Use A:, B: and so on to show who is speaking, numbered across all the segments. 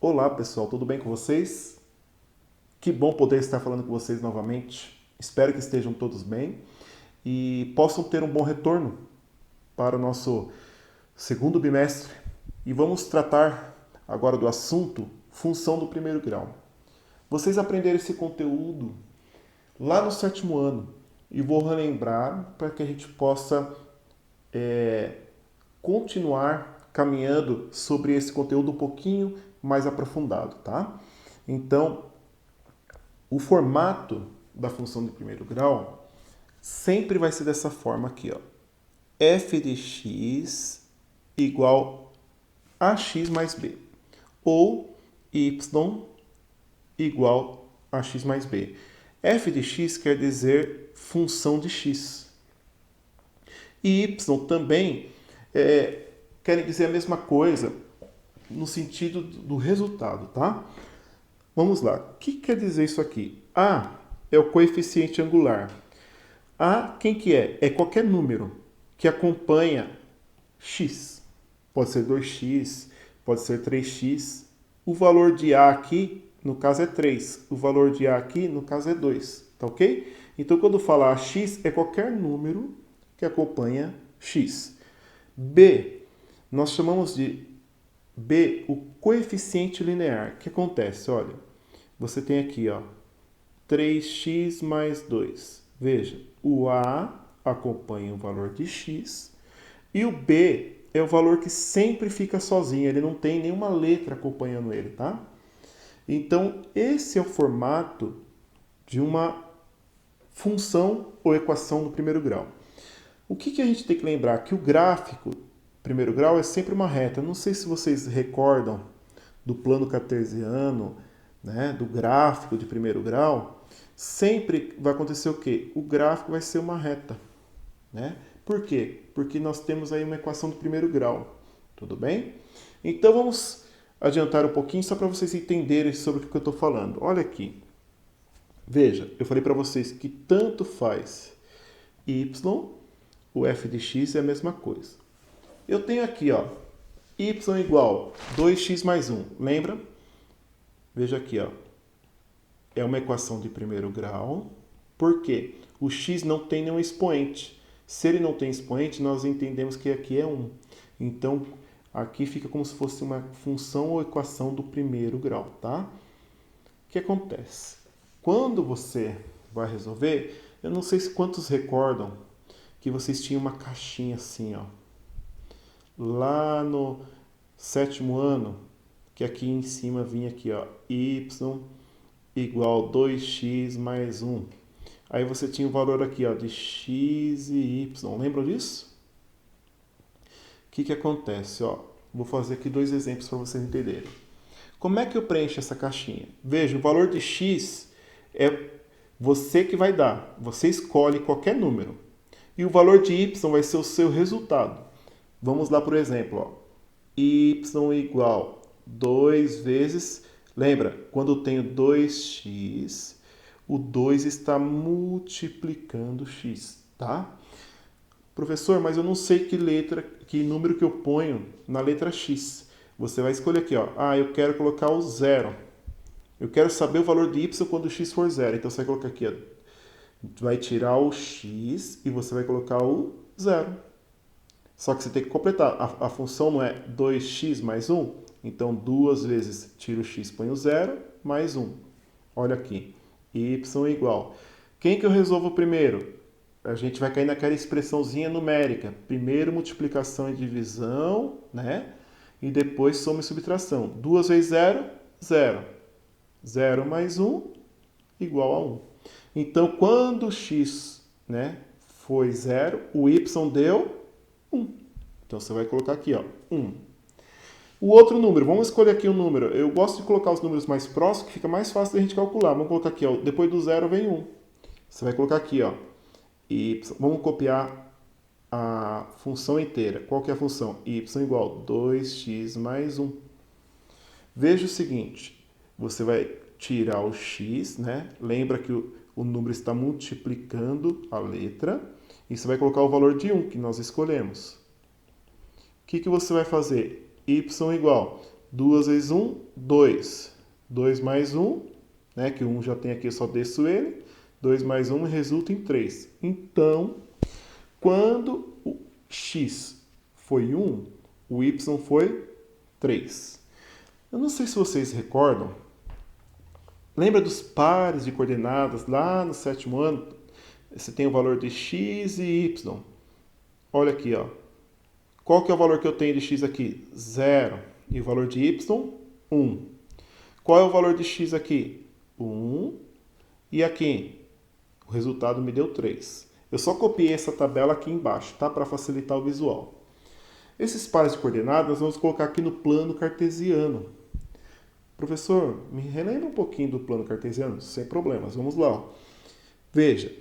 A: Olá pessoal, tudo bem com vocês? Que bom poder estar falando com vocês novamente. Espero que estejam todos bem e possam ter um bom retorno para o nosso segundo bimestre. E vamos tratar agora do assunto função do primeiro grau. Vocês aprenderam esse conteúdo lá no sétimo ano e vou relembrar para que a gente possa continuar caminhando sobre esse conteúdo um pouquinho mais aprofundado, tá? Então, o formato da função de primeiro grau sempre vai ser dessa forma aqui, ó. F de x igual a x mais b. Ou y igual a x mais b. F de x quer dizer função de x. E y também querem dizer a mesma coisa no sentido do resultado, tá? Vamos lá. O que quer dizer isso aqui? A é o coeficiente angular. A quem que é? É qualquer número que acompanha x. Pode ser 2x, pode ser 3x. O valor de A aqui, no caso, é 3. O valor de A aqui, no caso, é 2. Tá ok? Então, quando falar x, é qualquer número que acompanha x. B, nós chamamos de B o coeficiente linear. O que acontece? Olha, você tem aqui, ó, 3x mais 2. Veja, o A acompanha o valor de x e o B é o valor que sempre fica sozinho, ele não tem nenhuma letra acompanhando ele, tá? Então, esse é o formato de uma função ou equação do primeiro grau. O que a gente tem que lembrar? Que o gráfico primeiro grau é sempre uma reta. Eu não sei se vocês recordam do plano cartesiano, né, do gráfico de primeiro grau. Sempre vai acontecer o quê? O gráfico vai ser uma reta, né? Por quê? Porque nós temos aí uma equação do primeiro grau, tudo bem? Então vamos adiantar um pouquinho só para vocês entenderem sobre o que eu estou falando. Olha aqui, veja, eu falei para vocês que tanto faz y, o f de x é a mesma coisa. Eu tenho aqui, ó, y igual 2x mais 1, lembra? Veja aqui, ó, é uma equação de primeiro grau. Por quê? O x não tem nenhum expoente. Se ele não tem expoente, nós entendemos que aqui é 1. Então, aqui fica como se fosse uma função ou equação do primeiro grau, tá? O que acontece? Quando você vai resolver, eu não sei se quantos recordam que vocês tinham uma caixinha assim, ó. Lá no sétimo ano, que aqui em cima vinha aqui, ó, y igual 2x mais 1. Aí você tinha o valor aqui, ó, de x e y. Lembram disso? O que acontece? Ó, vou fazer aqui dois exemplos para vocês entenderem. Como é que eu preencho essa caixinha? Veja, o valor de x é você que vai dar. Você escolhe qualquer número. E o valor de y vai ser o seu resultado. Vamos lá, por exemplo, ó, y igual 2 vezes... Lembra, quando eu tenho 2x, o 2 está multiplicando x, tá? Professor, mas eu não sei que número que eu ponho na letra x. Você vai escolher aqui, ó. Ah, eu quero colocar o zero. Eu quero saber o valor de y quando x for zero. Então você vai colocar aqui, ó. Vai tirar o x e você vai colocar o zero. Só que você tem que completar. A função não é 2x mais 1? Então, 2 vezes tira o x, põe o zero, mais 1. Olha aqui. Y igual. Quem que eu resolvo primeiro? A gente vai cair naquela expressãozinha numérica. Primeiro multiplicação e divisão, né? E depois soma e subtração. 2 vezes 0, 0. 0 mais 1, igual a 1. Então, quando o x, né, foi 0, o y deu 1. Então, você vai colocar aqui, ó, 1. O outro número, vamos escolher aqui um número. Eu gosto de colocar os números mais próximos, que fica mais fácil da gente calcular. Vamos colocar aqui, ó, depois do 0 vem 1. Você vai colocar aqui, ó, y. Vamos copiar a função inteira. Qual que é a função? Y igual 2x mais 1. Veja o seguinte, você vai tirar o x, né? Lembra que o número está multiplicando a letra. E você vai colocar o valor de 1 que nós escolhemos. O que você vai fazer? Y igual 2 vezes 1, 2. 2 mais 1, né, que o 1 já tem aqui, eu só desço ele. 2 mais 1 resulta em 3. Então, quando o x foi 1, o y foi 3. Eu não sei se vocês recordam. Lembra dos pares de coordenadas lá no 7º ano? Você tem o valor de x e y. Olha aqui, ó. Qual que é o valor que eu tenho de x aqui? 0. E o valor de y? 1. Qual é o valor de x aqui? 1. E aqui? O resultado me deu 3. Eu só copiei essa tabela aqui embaixo, tá? Para facilitar o visual. Esses pares de coordenadas nós vamos colocar aqui no plano cartesiano. Professor, me relembra um pouquinho do plano cartesiano? Sem problemas, vamos lá. Veja,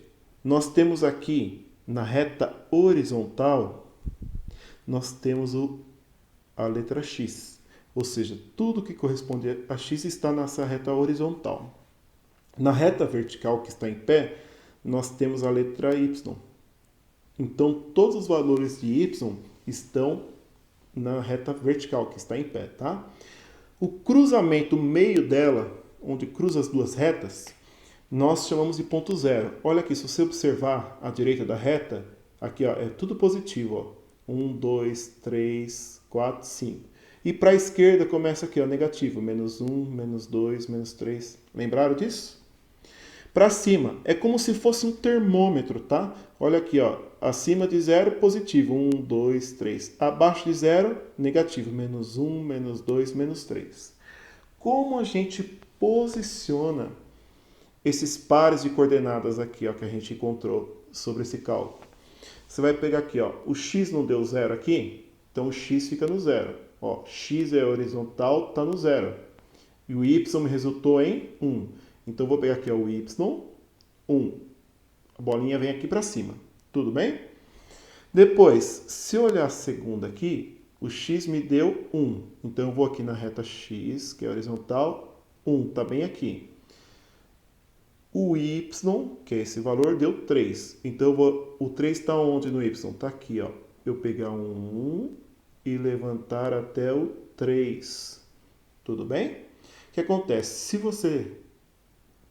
A: nós temos aqui na reta horizontal, nós temos a letra x. Ou seja, tudo que corresponde a x está nessa reta horizontal. Na reta vertical que está em pé, nós temos a letra y. Então, todos os valores de y estão na reta vertical que está em pé, tá? O cruzamento meio dela, onde cruza as duas retas, nós chamamos de ponto zero. Olha aqui, se você observar à direita da reta, aqui ó, é tudo positivo. Ó. 1, 2, 3, 4, 5. E para a esquerda começa aqui, ó, negativo. Menos 1, menos 2, menos 3. Lembraram disso? Para cima, é como se fosse um termômetro, tá? Olha aqui, ó. Acima de 0, positivo. 1, 2, 3. Abaixo de 0, negativo. Menos 1, menos 2, menos 3. Como a gente posiciona esses pares de coordenadas aqui, ó, que a gente encontrou sobre esse cálculo? Você vai pegar aqui, ó. O x não deu 0 aqui? Então o x fica no 0. Ó, x é horizontal, está no 0. E o y me resultou em 1. Então, eu vou pegar aqui ó, o y, 1. A bolinha vem aqui para cima. Tudo bem? Depois, se eu olhar a segunda aqui, o x me deu 1. Então, eu vou aqui na reta x, que é horizontal, 1. Está bem aqui. O y, que é esse valor, deu 3. Então, o 3 está onde no y? Está aqui. Ó. Eu pegar um 1 e levantar até o 3. Tudo bem? O que acontece? Se você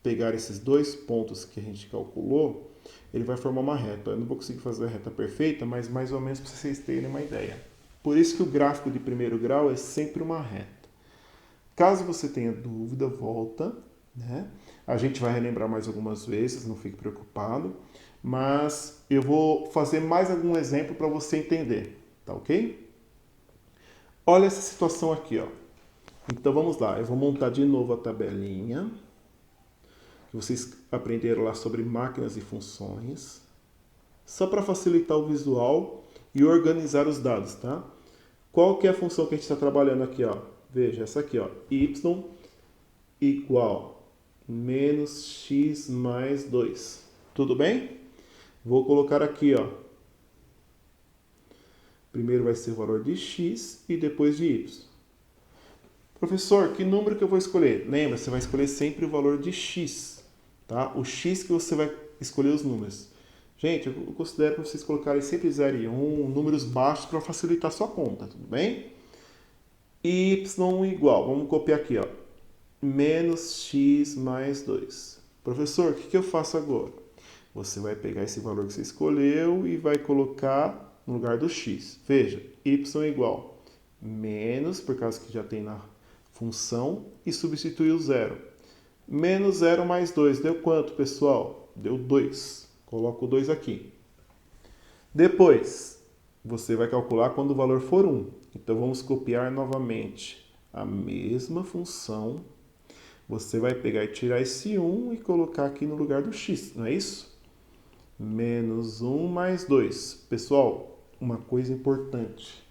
A: pegar esses dois pontos que a gente calculou, ele vai formar uma reta. Eu não vou conseguir fazer a reta perfeita, mas mais ou menos para vocês terem uma ideia. Por isso que o gráfico de primeiro grau é sempre uma reta. Caso você tenha dúvida, volta, né? A gente vai relembrar mais algumas vezes, não fique preocupado. Mas eu vou fazer mais algum exemplo para você entender, tá ok? Olha essa situação aqui, ó. Então vamos lá, eu vou montar de novo a tabelinha. Vocês aprenderam lá sobre máquinas e funções. Só para facilitar o visual e organizar os dados, tá? Qual que é a função que a gente está trabalhando aqui, ó? Veja, essa aqui, ó. Y igual menos x mais 2. Tudo bem? Vou colocar aqui, ó. Primeiro vai ser o valor de x e depois de y. Professor, que número que eu vou escolher? Lembra, você vai escolher sempre o valor de x. Tá? O x que você vai escolher os números. Gente, eu considero para vocês colocarem sempre 0 e 1, números baixos para facilitar a sua conta, tudo bem? Y igual, vamos copiar aqui, ó, menos x mais 2. Professor, o que eu faço agora? Você vai pegar esse valor que você escolheu e vai colocar no lugar do x. Veja, y igual menos, por causa que já tem na função, e substitui o 0. Menos 0 mais 2, deu quanto, pessoal? Deu 2. Coloco o 2 aqui. Depois, você vai calcular quando o valor for 1. Então, vamos copiar novamente a mesma função. Você vai pegar e tirar esse 1 e colocar aqui no lugar do x, não é isso? Menos 1 mais 2. Pessoal, uma coisa importante.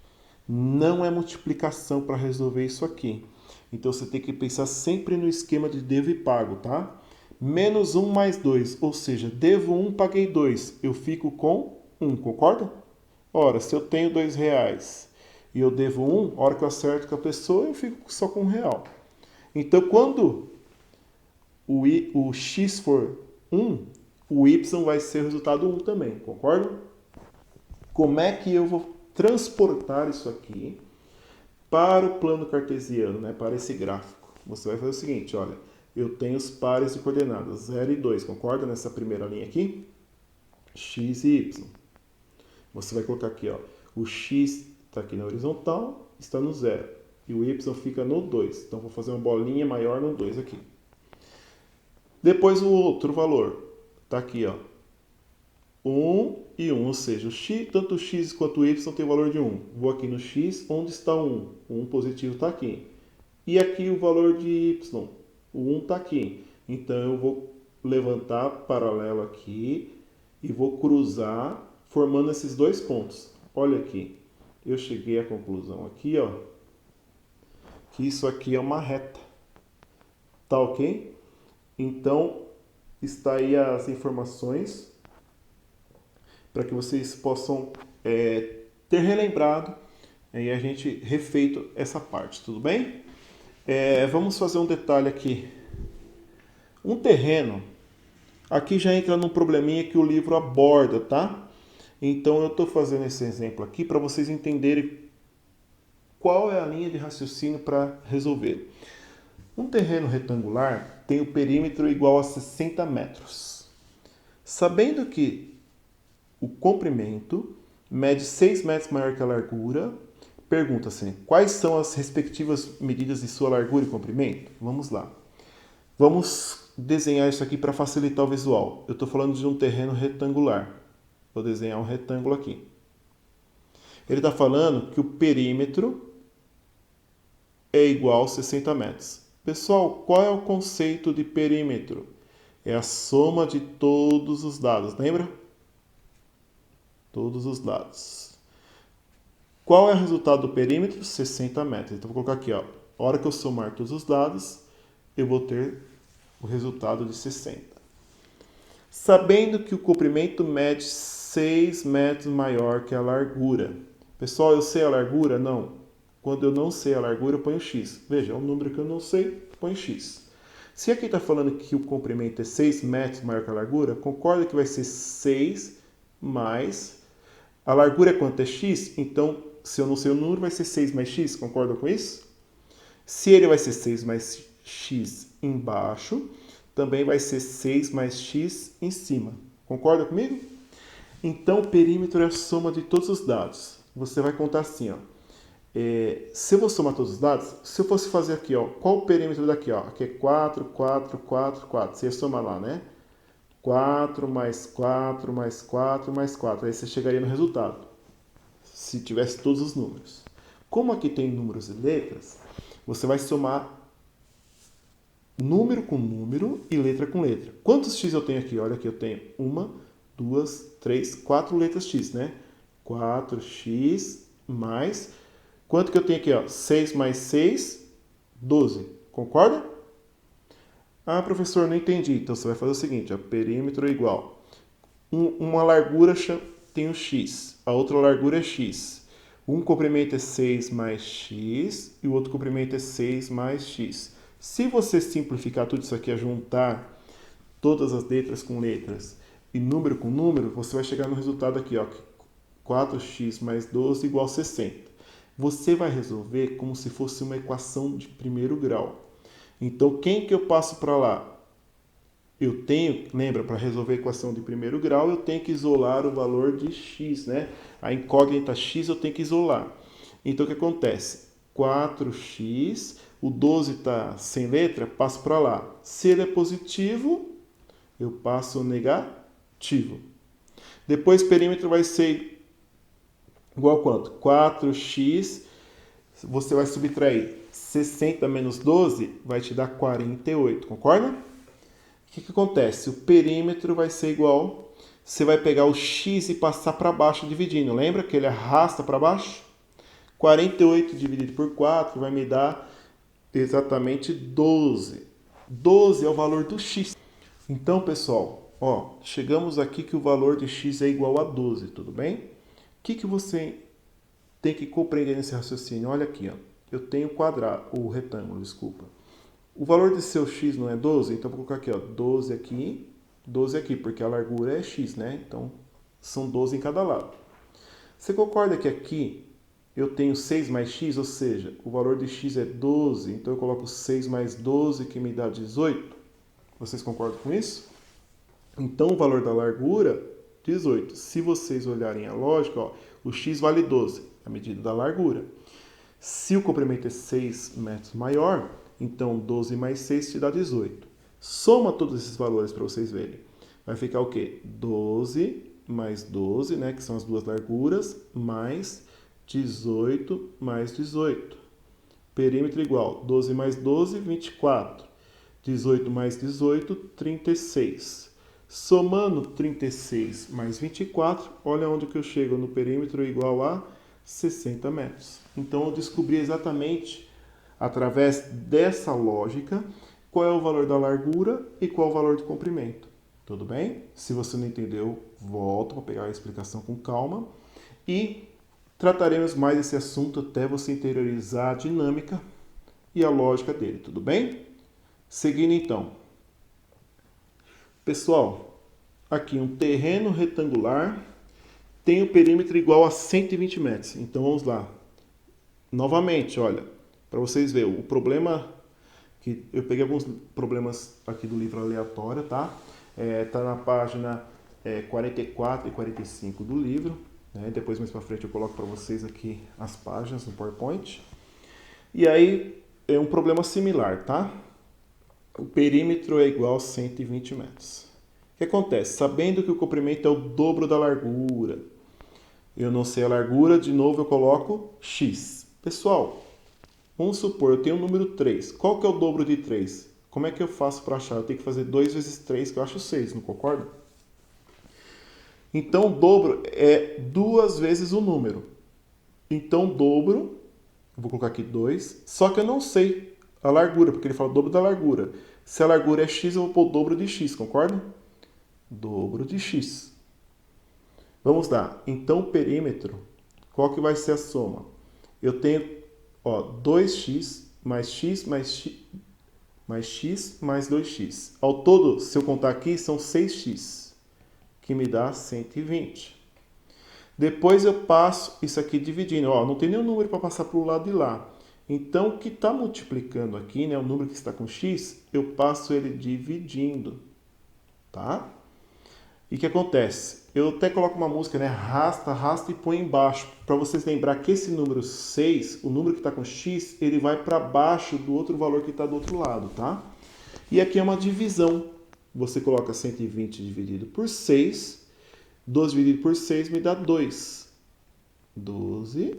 A: Não é multiplicação para resolver isso aqui. Então, você tem que pensar sempre no esquema de devo e pago, tá? Menos 1 mais 2, ou seja, devo 1, paguei 2. Eu fico com 1, concorda? Ora, se eu tenho R$2 e eu devo 1, a hora que eu acerto com a pessoa, eu fico só com R$1. Então, quando o x for 1, o y vai ser o resultado 1 também, concorda? Como é que eu vou transportar isso aqui para o plano cartesiano, né, para esse gráfico, você vai fazer o seguinte, olha, eu tenho os pares de coordenadas 0 e 2, concorda nessa primeira linha aqui? X e Y. Você vai colocar aqui, ó, o X está aqui na horizontal, está no 0, e o Y fica no 2. Então, vou fazer uma bolinha maior no 2 aqui. Depois, o outro valor está aqui, ó, 1 e 1, ou seja, o x, tanto o x quanto o y tem o valor de 1. Vou aqui no x, onde está o 1? O 1 positivo está aqui. E aqui o valor de y, o 1 está aqui. Então, eu vou levantar paralelo aqui e vou cruzar, formando esses dois pontos. Olha aqui, eu cheguei à conclusão aqui, ó, que isso aqui é uma reta. Tá ok? Então, está aí as informações para que vocês possam ter relembrado e a gente refeito essa parte, tudo bem? Vamos fazer um detalhe aqui. Um terreno, aqui já entra num probleminha que o livro aborda, tá? Então eu estou fazendo esse exemplo aqui para vocês entenderem qual é a linha de raciocínio para resolver. Um terreno retangular tem o perímetro igual a 60 metros. Sabendo que o comprimento mede 6 metros maior que a largura, pergunta-se quais são as respectivas medidas de sua largura e comprimento? Vamos lá. Vamos desenhar isso aqui para facilitar o visual. Eu estou falando de um terreno retangular. Vou desenhar um retângulo aqui. Ele está falando que o perímetro é igual a 60 metros. Pessoal, qual é o conceito de perímetro? É a soma de todos os dados, lembra? Todos os dados. Qual é o resultado do perímetro? 60 metros. Então, vou colocar aqui, ó. A hora que eu somar todos os dados, eu vou ter o resultado de 60. Sabendo que o comprimento mede 6 metros maior que a largura. Pessoal, eu sei a largura? Não. Quando eu não sei a largura, eu ponho x. Veja, é um número que eu não sei, ponho x. Se aqui está falando que o comprimento é 6 metros maior que a largura, concorda que vai ser 6 mais... A largura é quanto? É x? Então, se eu não sei o número, vai ser 6 mais x. Concorda com isso? Se ele vai ser 6 mais x embaixo, também vai ser 6 mais x em cima. Concorda comigo? Então, o perímetro é a soma de todos os dados. Você vai contar assim, ó. Se eu vou somar todos os dados, se eu fosse fazer aqui, ó, qual o perímetro daqui, ó? Aqui é 4, 4, 4, 4. Você ia somar lá, né? 4 mais 4 mais 4 mais 4. Aí você chegaria no resultado, se tivesse todos os números. Como aqui tem números e letras, você vai somar número com número e letra com letra. Quantos x eu tenho aqui? Olha aqui, eu tenho 1, 2, 3, 4 letras x, né? 4x mais... Quanto que eu tenho aqui? Ó? 6 mais 6, 12. Concorda? Ah, professor, não entendi. Então, você vai fazer o seguinte, ó, perímetro é igual. Uma largura tem o x, a outra largura é x. Um comprimento é 6 mais x e o outro comprimento é 6 mais x. Se você simplificar tudo isso aqui, juntar todas as letras com letras e número com número, você vai chegar no resultado aqui, ó, 4x mais 12 igual a 60. Você vai resolver como se fosse uma equação de primeiro grau. Então, quem que eu passo para lá? Eu tenho, lembra, para resolver a equação de primeiro grau, eu tenho que isolar o valor de x, né? A incógnita x eu tenho que isolar. Então, o que acontece? 4x, o 12 está sem letra, passo para lá. Se ele é positivo, eu passo o negativo. Depois, perímetro vai ser igual a quanto? 4x, você vai subtrair 60 menos 12, vai te dar 48, concorda? O que acontece? O perímetro vai ser igual, você vai pegar o x e passar para baixo dividindo, lembra que ele arrasta para baixo? 48 dividido por 4 vai me dar exatamente 12. 12 é o valor do x. Então, pessoal, ó, chegamos aqui que o valor de x é igual a 12, tudo bem? O que você tem que compreender nesse raciocínio? Olha aqui, ó. Eu tenho o retângulo, desculpa. O valor de seu x não é 12? Então, vou colocar aqui, ó, 12 aqui, porque a largura é x, né? Então, são 12 em cada lado. Você concorda que aqui eu tenho 6 mais x, ou seja, o valor de x é 12, então eu coloco 6 mais 12, que me dá 18. Vocês concordam com isso? Então, o valor da largura, 18. Se vocês olharem a lógica, ó, o x vale 12, a medida da largura. Se o comprimento é 6 metros maior, então 12 mais 6 te dá 18. Soma todos esses valores para vocês verem. Vai ficar o quê? 12 mais 12, né, que são as duas larguras, mais 18 mais 18. Perímetro igual 12 mais 12, 24. 18 mais 18, 36. Somando 36 mais 24, olha onde que eu chego no perímetro igual a 60 metros. Então eu descobri exatamente, através dessa lógica, qual é o valor da largura e qual é o valor do comprimento. Tudo bem? Se você não entendeu, volta para pegar a explicação com calma e trataremos mais esse assunto até você interiorizar a dinâmica e a lógica dele, tudo bem? Seguindo então. Pessoal, aqui um terreno retangular tem o perímetro igual a 120 metros. Então vamos lá. Novamente, olha, para vocês verem, o problema que eu peguei alguns problemas aqui do livro aleatório, tá? Tá na página 44 e 45 do livro, né? Depois mais para frente eu coloco para vocês aqui as páginas no PowerPoint. E aí é um problema similar, tá? O perímetro é igual a 120 metros. O que acontece? Sabendo que o comprimento é o dobro da largura, eu não sei a largura, de novo eu coloco x. Pessoal, vamos supor, eu tenho o número 3. Qual que é o dobro de 3? Como é que eu faço para achar? Eu tenho que fazer 2 vezes 3, que eu acho 6, não concorda? Então, o dobro é 2 vezes o número. Então, o dobro, eu vou colocar aqui 2, só que eu não sei a largura, porque ele fala o dobro da largura. Se a largura é x, eu vou pôr o dobro de x, concorda? Dobro de x. Vamos lá. Então, o perímetro, qual que vai ser a soma? Eu tenho, ó, 2x mais x mais x mais x mais 2x. Ao todo, se eu contar aqui, são 6x, que me dá 120. Depois eu passo isso aqui dividindo. Ó, não tem nenhum número para passar para o lado de lá. Então, o que está multiplicando aqui, né, o número que está com x, eu passo ele dividindo, tá? E o que acontece? Eu até coloco uma música, né? Arrasta, arrasta e põe embaixo. Para vocês lembrar que esse número 6, o número que está com x, ele vai para baixo do outro valor que está do outro lado, tá? E aqui é uma divisão. Você coloca 120 dividido por 6. 12 dividido por 6 me dá 2. 12.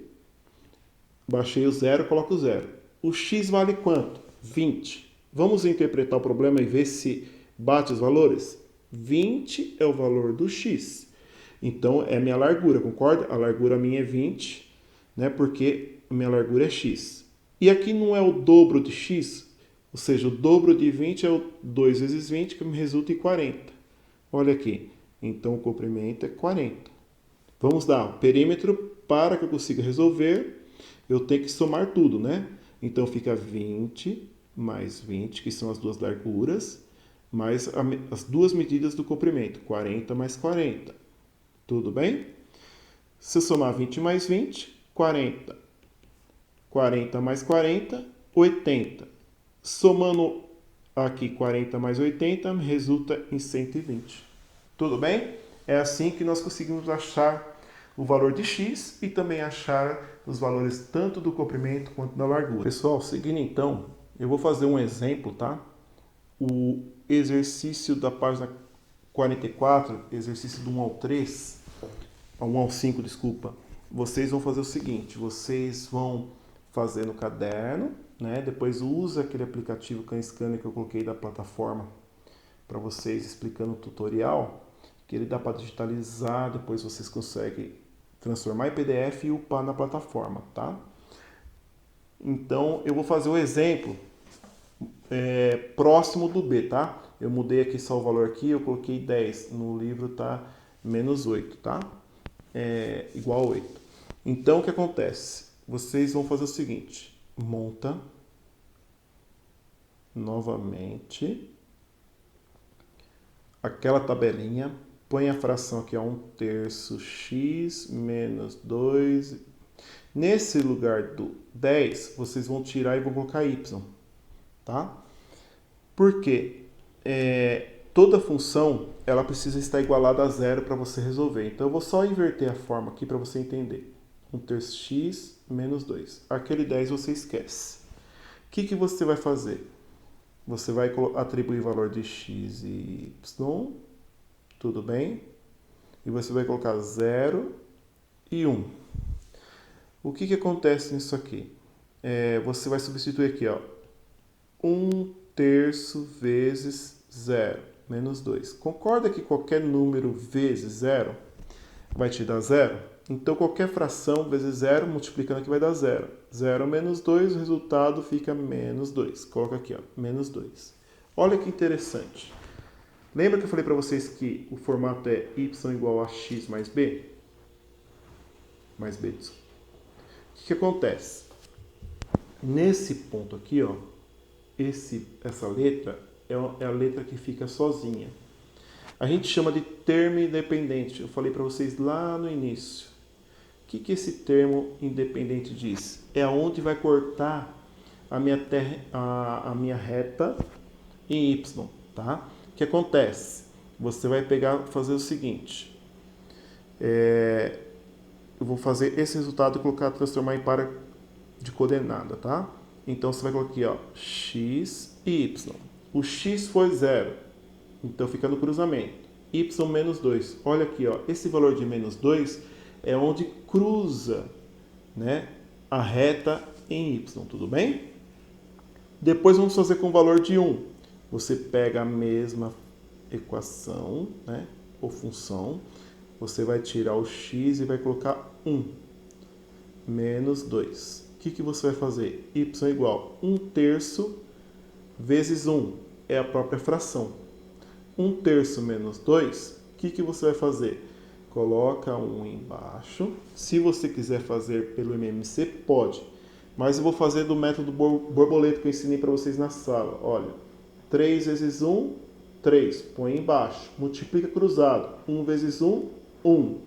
A: Baixei o zero, coloco o zero. O x vale quanto? 20. Vamos interpretar o problema e ver se bate os valores? 20 é o valor do x. Então, é a minha largura, concorda? A largura minha é 20, né? Porque a minha largura é x. E aqui não é o dobro de x, ou seja, o dobro de 20 é o 2 vezes 20, que me resulta em 40. Olha aqui. Então, o comprimento é 40. Vamos lá. O perímetro, para que eu consiga resolver, eu tenho que somar tudo, né? Então, fica 20 mais 20, que são as duas larguras, mais as duas medidas do comprimento, 40 mais 40. Tudo bem? Se eu somar 20 mais 20, 40. 40 mais 40, 80. Somando aqui 40 mais 80, resulta em 120. Tudo bem? É assim que nós conseguimos achar o valor de x e também achar os valores tanto do comprimento quanto da largura. Pessoal, seguindo então, eu vou fazer um exemplo, tá? O exercício da página 44, exercício do 1 ao 3, 1 ao 5, desculpa. Vocês vão fazer o seguinte, vocês vão fazer no caderno, né? Depois usa aquele aplicativo CanScanner que eu coloquei da plataforma para vocês explicando o tutorial, que ele dá para digitalizar, depois vocês conseguem transformar em PDF e upar na plataforma, tá? Então, eu vou fazer o exemplo próximo do B, tá? Eu mudei aqui só o valor aqui, eu coloquei 10. No livro tá menos 8, tá? Igual a 8. Então, o que acontece? Vocês vão fazer o seguinte. Monta novamente aquela tabelinha. Põe a fração aqui a 1/3 x menos 2. Nesse lugar do 10, vocês vão tirar e vão colocar y, tá? Por quê? Toda função ela precisa estar igualada a zero para você resolver. Então eu vou só inverter a forma aqui para você entender. 1/3 x menos 2. Aquele 10 você esquece. O que você vai fazer? Você vai atribuir valor de x e y, tudo bem? E você vai colocar 0 e 1. O que acontece nisso aqui? Você vai substituir aqui, ó, 1/3 vezes 0, menos 2. Concorda que qualquer número vezes 0 vai te dar 0? Então, qualquer fração vezes 0, multiplicando aqui vai dar 0. 0 menos 2, o resultado fica menos 2. Coloca aqui, ó, menos 2. Olha que interessante. Lembra que eu falei para vocês que o formato é y igual a x mais b? Mais b. O que acontece? Nesse ponto aqui, ó, essa letra é a letra que fica sozinha. A gente chama de termo independente. Eu falei para vocês lá no início. O que esse termo independente diz? É onde vai cortar a minha reta em y, tá? O que acontece? Você vai fazer o seguinte. Eu vou fazer esse resultado e transformar em par de coordenada, tá? Então você vai colocar aqui, ó, x e y. O x foi 0, então fica no cruzamento. Y menos 2. Olha aqui, ó, esse valor de menos 2 é onde cruza, né, a reta em y, tudo bem? Depois vamos fazer com o valor de 1. Você pega a mesma equação, né, ou função, você vai tirar o x e vai colocar 1 menos 2. O que você vai fazer? Y igual 1/3 vezes 1 é a própria fração. 1/3 menos 2, o que você vai fazer? Coloca 1 embaixo. Se você quiser fazer pelo MMC, pode. Mas eu vou fazer do método borboleta que eu ensinei para vocês na sala. Olha, 3 vezes 1, 3. Põe embaixo. Multiplica cruzado. 1 vezes 1, 1.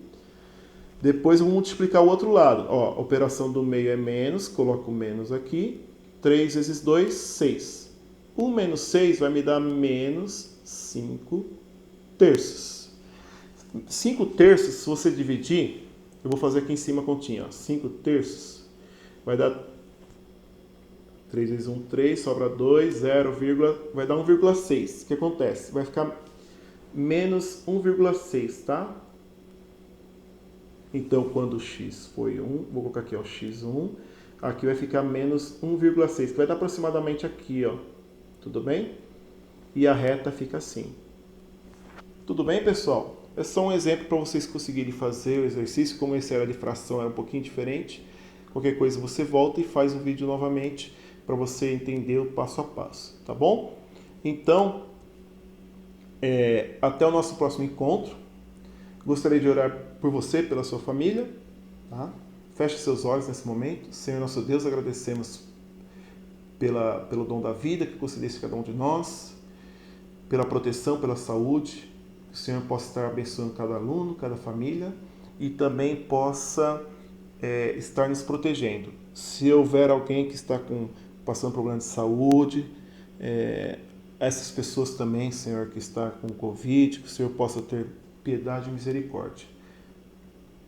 A: Depois eu vou multiplicar o outro lado. Ó, a operação do meio é menos. Coloco o menos aqui. 3 vezes 2, 6. 1 menos 6 vai me dar menos 5/3. 5/3, se você dividir, eu vou fazer aqui em cima a continha. 5/3 vai dar 3 vezes 1, 3, sobra 2, 0, vai dar 1,6. O que acontece? Vai ficar menos 1,6, tá? Então, quando x foi 1, vou colocar aqui, ó, x1, aqui vai ficar menos 1,6, que vai dar aproximadamente aqui, ó. Tudo bem? E a reta fica assim. Tudo bem, pessoal? É só um exemplo para vocês conseguirem fazer o exercício. Como esse era de fração, era um pouquinho diferente. Qualquer coisa você volta e faz o vídeo novamente para você entender o passo a passo, tá bom? Então, até o nosso próximo encontro. Gostaria de orar por você, pela sua família, tá? Feche seus olhos nesse momento. Senhor nosso Deus, agradecemos pelo dom da vida que concedeste a cada um de nós, pela proteção, pela saúde. Que o Senhor possa estar abençoando cada aluno, cada família e também possa estar nos protegendo. Se houver alguém que está passando problema de saúde, essas pessoas também, Senhor, que está com Covid, que o Senhor possa ter piedade e misericórdia.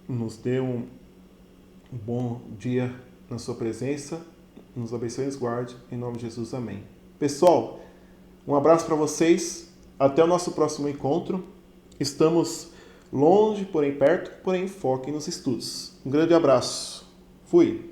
A: Nos dê um bom dia na sua presença, nos abençoe e nos guarde, em nome de Jesus, amém. Pessoal, um abraço para vocês, até o nosso próximo encontro. Estamos longe, porém perto, porém foquem nos estudos. Um grande abraço. Fui!